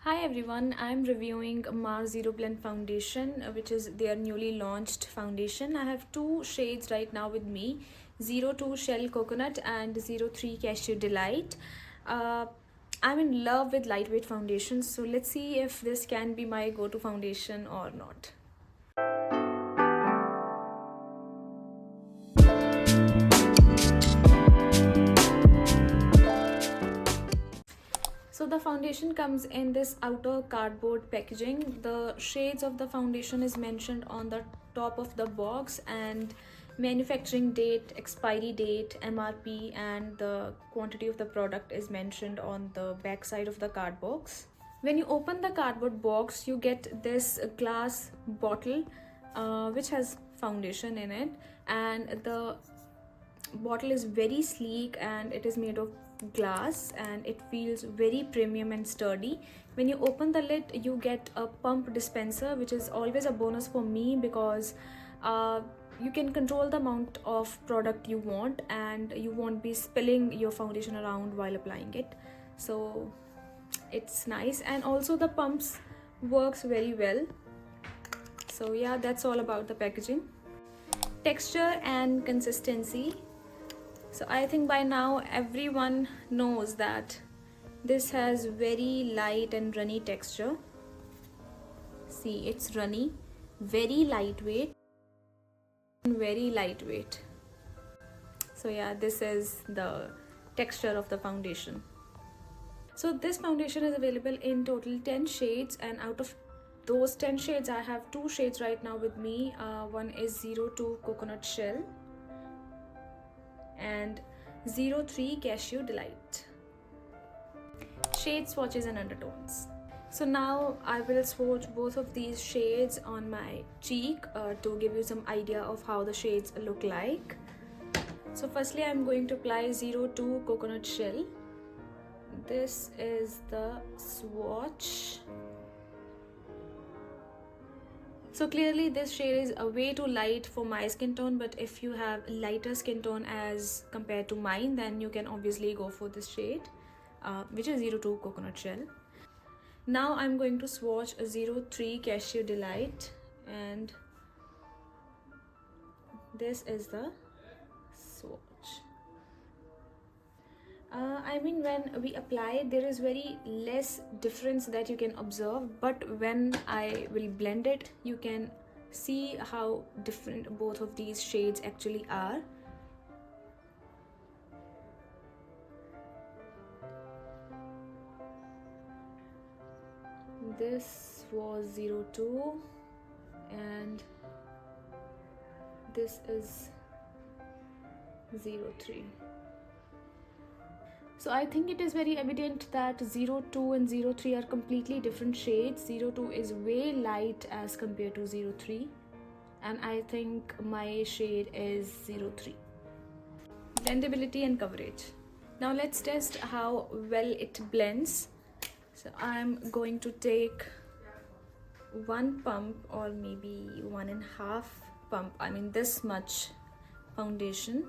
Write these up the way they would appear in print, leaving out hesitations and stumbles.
Hi everyone, I'm reviewing Mars Zero Blend Foundation, which is their newly launched foundation. I have two shades right now with me, 02 Shell Coconut and 03 Cashew Delight. Uh, I'm in love with lightweight foundations, so let's see if this can be my go-to foundation or not. So the foundation comes in this outer cardboard packaging. The shades of the foundation is mentioned on the top of the box, and manufacturing date, expiry date, MRP, and the quantity of the product is mentioned on the back side of the card box. When you open the cardboard box, you get this glass bottle which has foundation in it, and the bottle is very sleek and it is made of glass and it feels very premium and sturdy. When you open the lid, you get a pump dispenser, which is always a bonus for me because you can control the amount of product you want and you won't be spilling your foundation around while applying it. So it's nice, and also the pumps works very well. So yeah, that's all about the packaging. Texture and consistency. So I think by now everyone knows that this has very light and runny texture. See, it's runny, very lightweight, and very lightweight. So yeah, this is the texture of the foundation. So this foundation is available in total 10 shades, and out of those 10 shades I have two shades right now with me. One is 02 Coconut Shell and 03 Cashew Delight. Shade swatches and undertones. So now I will swatch both of these shades on my cheek to give you some idea of how the shades look like. So firstly I'm going to apply 02 Coconut Shell. This is the swatch. So clearly this shade is way too light for my skin tone, but if you have lighter skin tone as compared to mine, then you can obviously go for this shade, which is 02 Coconut Shell. Now I'm going to swatch a 03 Cashew Delight, and this is the swatch. I mean, when we apply, there is very less difference that you can observe, but when I will blend it, you can see how different both of these shades actually are. This was 02 and this is 03. So I think it is very evident that 02 and 03 are completely different shades. 02 is way light as compared to 03, and I think my shade is 03. Blendability and coverage. Now let's test how well it blends. So I'm going to take one pump or maybe 1.5 pump, I mean this much foundation,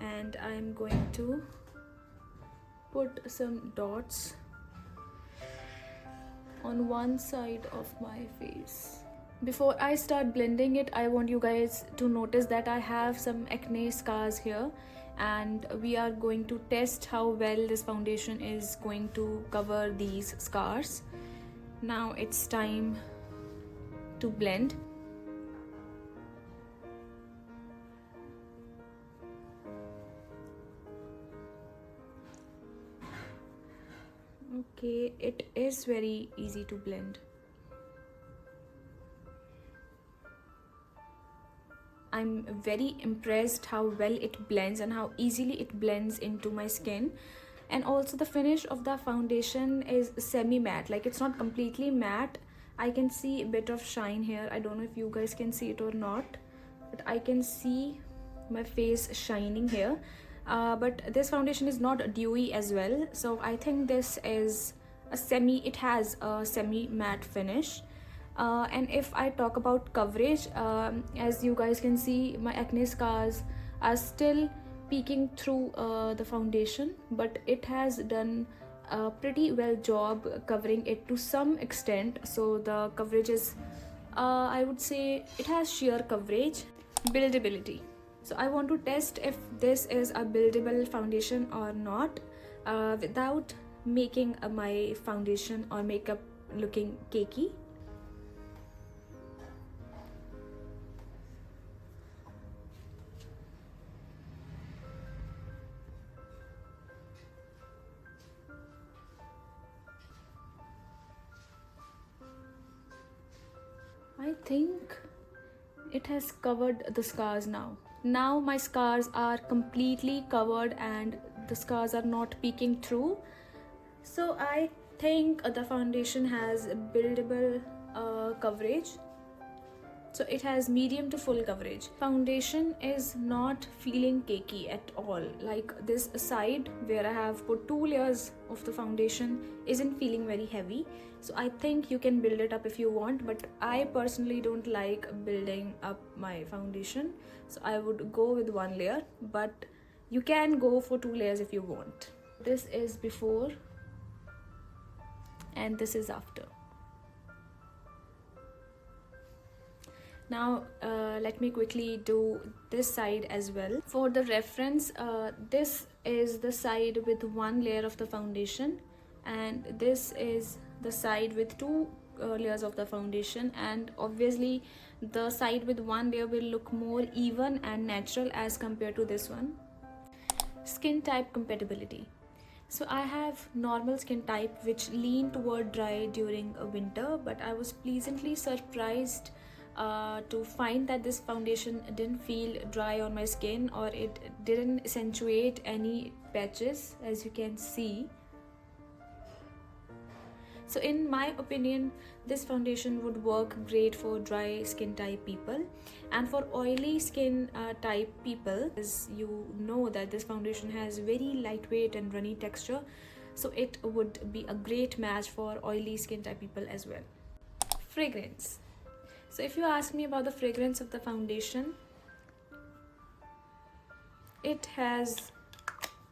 and I'm going to put some dots on one side of my face. Before I start blending it, I want you guys to notice that I have some acne scars here, and we are going to test how well this foundation is going to cover these scars. Now it's time to blend. Okay, it is very easy to blend. I'm very impressed how well it blends and how easily it blends into my skin. And also the finish of the foundation is semi-matte, like it's not completely matte. I can see a bit of shine here. I don't know if you guys can see it or not, but I can see my face shining here. But this foundation is not dewy as well, so I think this is it has a semi-matte finish. And if I talk about coverage, as you guys can see, my acne scars are still peeking through the foundation, but it has done a pretty well job covering it to some extent. So the coverage is, I would say, it has sheer coverage. Buildability. So I want to test if this is a buildable foundation or not, without making my foundation or makeup looking cakey. I think it has covered the scars now. Now my scars are completely covered and the scars are not peeking through. So I think the foundation has buildable coverage. So it has medium to full coverage. Foundation is not feeling cakey at all. Like this side where I have put 2 layers of the foundation isn't feeling very heavy. So I think you can build it up if you want, but I personally don't like building up my foundation. So I would go with 1 layer, but you can go for 2 layers if you want. This is before and this is after. Now let me quickly do this side as well. For the reference, this is the side with 1 layer of the foundation, and this is the side with 2 layers of the foundation, and obviously the side with 1 layer will look more even and natural as compared to this one. Skin type compatibility. So I have normal skin type which lean toward dry during a winter, but I was pleasantly surprised to find that this foundation didn't feel dry on my skin, or it didn't accentuate any patches, as you can see. So in my opinion, this foundation would work great for dry skin type people, and for oily skin type people, as you know that this foundation has very lightweight and runny texture, so it would be a great match for oily skin type people as well. Fragrance. So if you ask me about the fragrance of the foundation, it has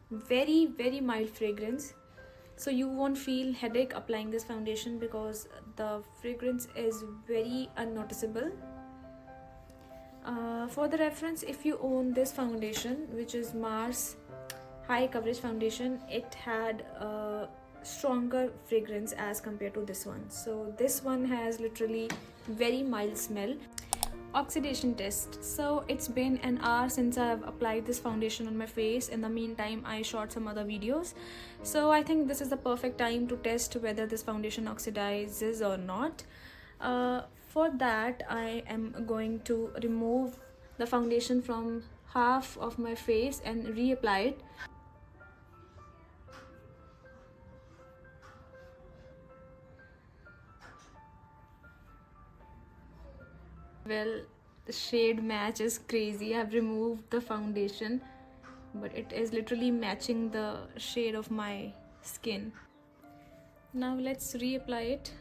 very mild fragrance. So you won't feel headache applying this foundation because the fragrance is very unnoticeable. For the reference, if you own this foundation, which is Mars High Coverage Foundation, it had a stronger fragrance as compared to this one. So this one has literally very mild smell. Oxidation test. So it's been an hour since I've applied this foundation on my face. In the meantime, I shot some other videos, so I think this is the perfect time to test whether this foundation oxidizes or not. For that, I am going to remove the foundation from half of my face and reapply it. Well, the shade match is crazy. I've removed the foundation, but it is literally matching the shade of my skin. Now let's reapply it.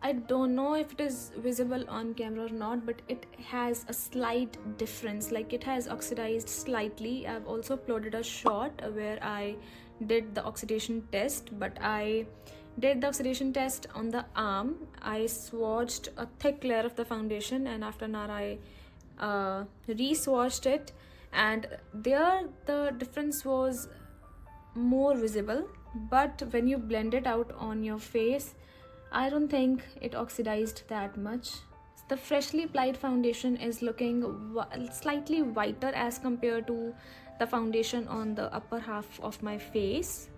I don't know if it is visible on camera or not, but it has a slight difference. Like it has oxidized slightly. I've also uploaded a shot where I did the oxidation test, but I did the oxidation test on the arm. I swatched a thick layer of the foundation, and after that I re-swatched it, and there the difference was more visible. But when you blend it out on your face, I don't think it oxidized that much. The freshly applied foundation is looking slightly whiter as compared to the foundation on the upper half of my face,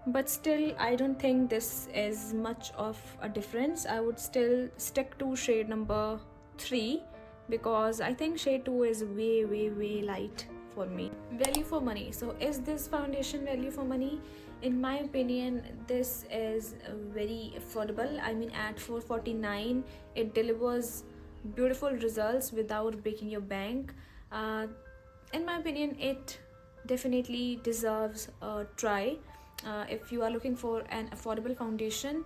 but still I don't think this is much of a difference. I would still stick to shade number 3 because I think shade 2 is way light for me. Value for money. So is this foundation value for money? In my opinion, this is very affordable. I mean, at $449 it delivers beautiful results without breaking your bank. in my opinion, it definitely deserves a try. If you are looking for an affordable foundation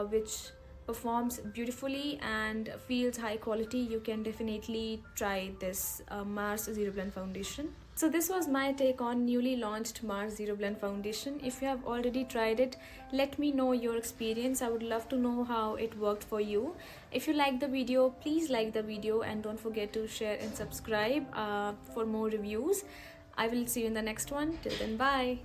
which performs beautifully and feels high quality, you can definitely try this Mars Zero Blend foundation. So this was my take on newly launched Mars Zero Blend foundation. If you have already tried it, let me know your experience. I would love to know how it worked for you. If you like the video, please like the video and don't forget to share and subscribe for more reviews. I will see you in the next one. Till then, bye.